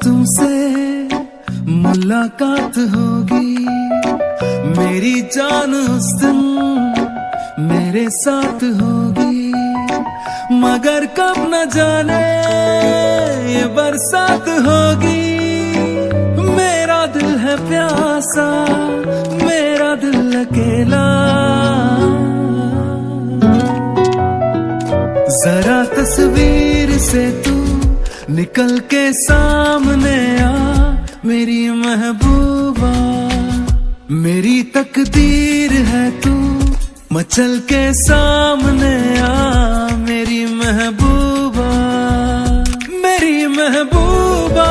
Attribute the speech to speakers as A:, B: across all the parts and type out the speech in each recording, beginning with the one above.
A: तुमसे मुलाकात होगी, मेरी जान उस दिन मेरे साथ होगी, मगर कब न जाने ये बरसात होगी। मेरा दिल है प्यासा, मेरा दिल अकेला, जरा तस्वीर से तू निकल के सामने आ, मेरी महबूबा। मेरी तकदीर है तू मचल के सामने आ, मेरी महबूबा, मेरी महबूबा,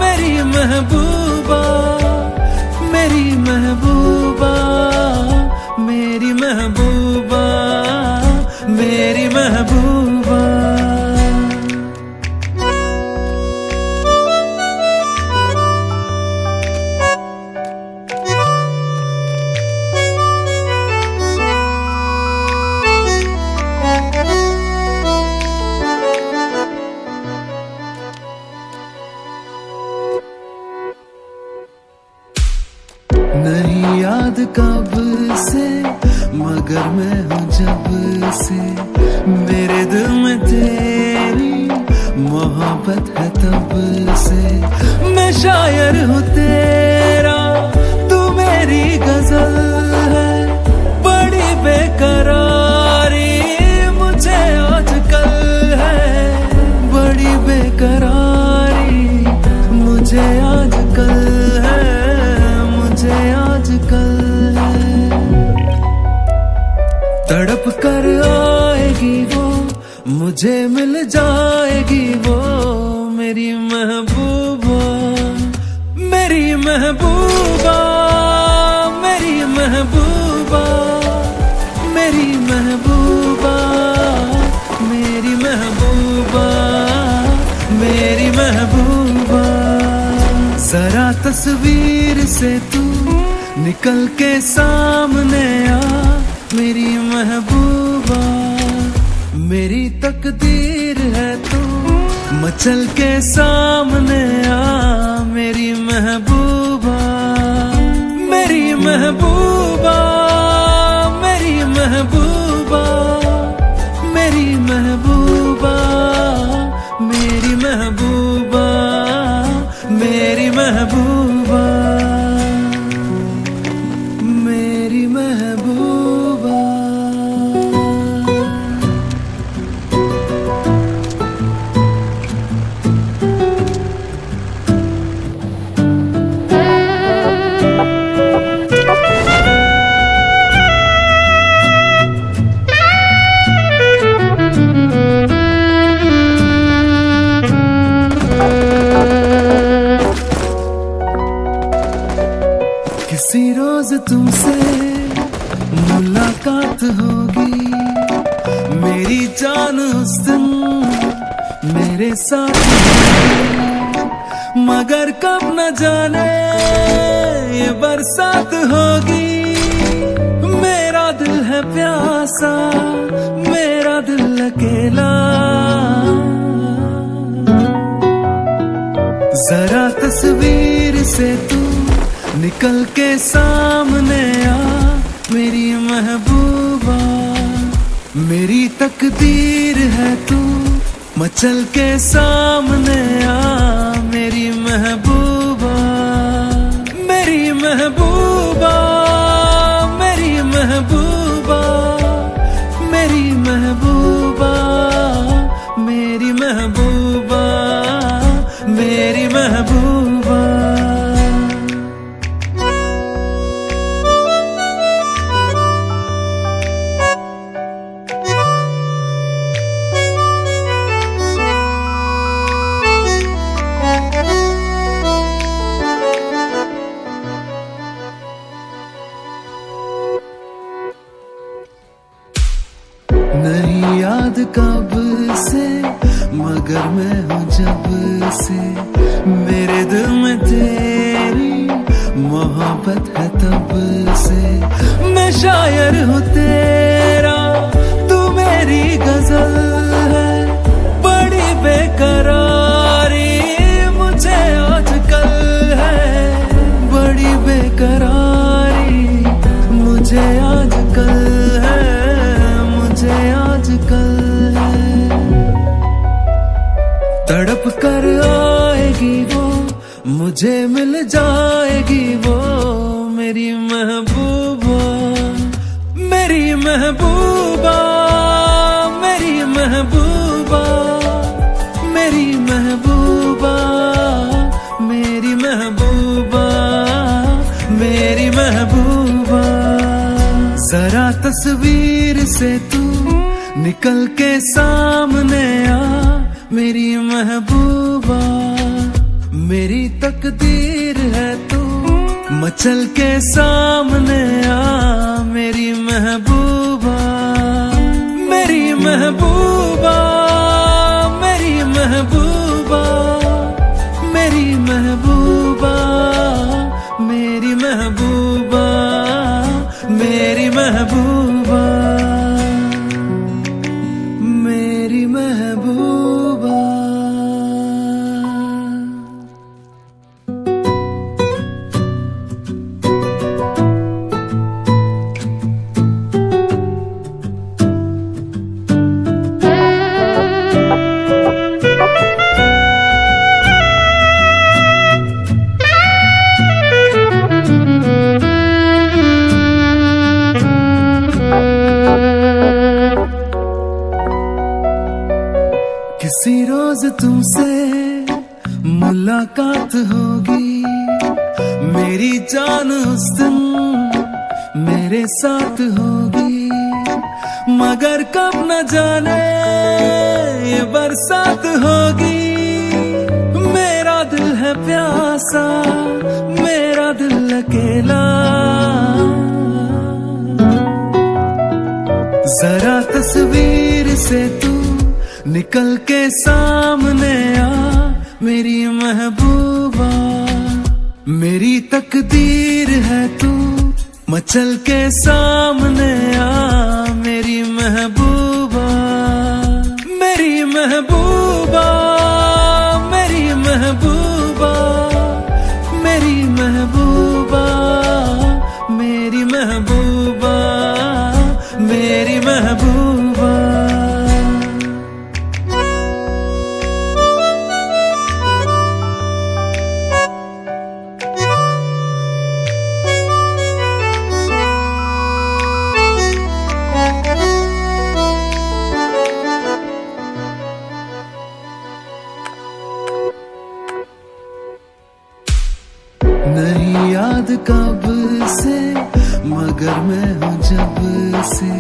A: मेरी महबूबा, मेरी महबूबा, मेरी महबूबा, मेरी महबूबा। नहीं याद कब से, मगर मैं हूँ जब से, मेरे दिल में तेरी मोहब्बत है तब से। मैं शायर हूँ तेरा, तू मेरी गजल है, बड़ी बेकरारी मुझे आजकल है, बड़ी बेकरारी मुझे आजकल है, मुझे आजकल तड़प कर आएगी वो, मुझे मिल जाएगी वो, मेरी महबूबा, मेरी महबूबा, मेरी महबूबा, मेरी महबूबा, मेरी महबूबा, मेरी महबूबा। जरा तस्वीर से तू निकल के सामने आ, मेरी महबूबा। मेरी तकदीर है तू मचल के सामने आ, मेरी महबूबा, मेरी महबूबा, मेरी महबूबा, मेरी महबूबा, मेरी महबूबा, मेरी महबूबा, मेरी महबूबा। किसी रोज तुमसे मुलाकात होगी, मेरी जान उस दिन मेरे साथ होगी, मगर कब न जाने ये बरसात होगी। मेरा दिल है प्यासा, मेरा दिल अकेला, जरा तस्वीर से तू निकल के सामने आ, मेरी महबूबा। मेरी तकदीर है तू मचल के सामने आ, मेरी महबूबा, मेरी महबूबा, मेरी महबूबा, मेरी महबूबा, मेरी महबूबा, मेरी महबूबा। नहीं याद कब से, मगर मैं हूँ जब से, मेरे दिल में तेरी मोहब्बत है तब से। मैं शायर हूँ तेरा, तू मेरी गजल है, बड़ी बेकरारी मुझे आजकल है, मुझे आजकल है। तड़प कर आएगी वो, मुझे मिल जाएगी वो, मेरी महबूबा, मेरी महबूबा, मेरी महबूबा, मेरी महबूबा, मेरी महबूबा, मेरी महबूबा। जरा तस्वीर से तू निकल के सामने आ, मेरी महबूबा, मेरी तकदीर है तू, मचल के सामने आ, मेरी महबूबा, मेरी महबूबा, मेरी महबूबा, मेरी महबूबा, मेरी महबूबा, मेरी महबूबा, मेरी महबूबा। किसी रोज तुमसे मुलाकात होगी, मेरी जान उस दिन मेरे साथ होगी, मगर कब न जाने ये बरसात होगी। मेरा दिल है प्यासा, मेरा दिल अकेला, जरा तस्वीर से तू निकल के सामने आ, मेरी महबूबा, मेरी तकदीर है तू, मचल के सामने आ, मेरी महबूबा, मेरी महबूबा, मेरी महबूबा, मेरी महबूबा, मेरी महबूबा, मेरी महबूबा। नहीं याद कब से, मगर मैं हूँ जब से,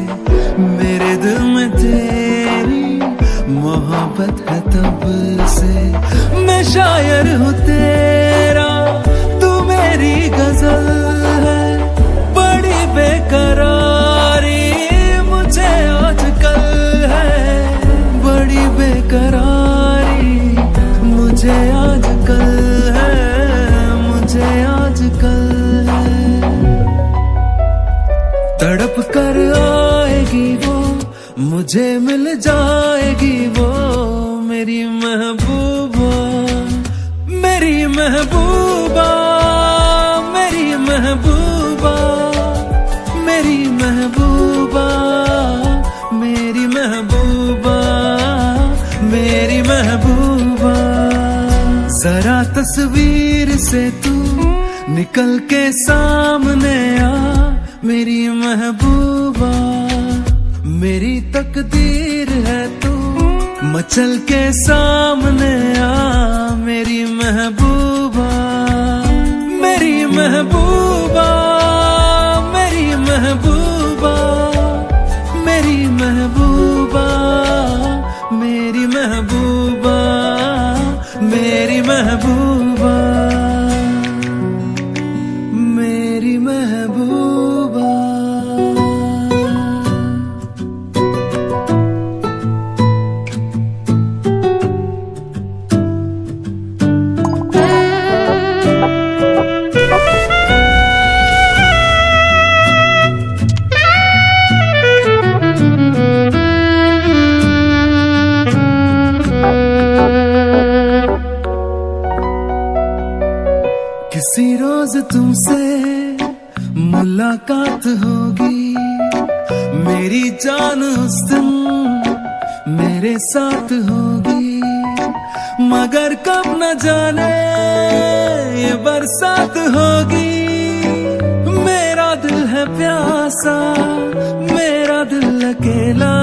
A: मेरे दिल में तेरी मोहब्बत है तब से। मैं शायर हूँ तेरा, तू मेरी गजल है, बड़ी बेकरारी मुझे आजकल है, बड़ी बेकरारी मुझे आजकल है, मुझे आजकल है। तड़प कर आएगी वो, मुझे मिल जाएगी वो, मेरी महबूबा, मेरी महबूबा, मेरी महबूबा, मेरी महबूबा, मेरी महबूबा, मेरी महबूबा। जरा तस्वीर से तू निकल के सामने आ, मेरी महबूबा, मेरी तकदीर है तू, मचल के सामने आ, मेरी महबूबा, मेरी महबूबा, मेरी महबूबा, मेरी महबूबा, मेरी महबूबा, मेरी महबूबा, मेरी महबूबा। किसी रोज तुमसे मुलाकात होगी, मेरी जान उस दिन मेरे साथ होगी, मगर कब न जाने ये बरसात होगी। मेरा दिल है प्यासा, मेरा दिल अकेला,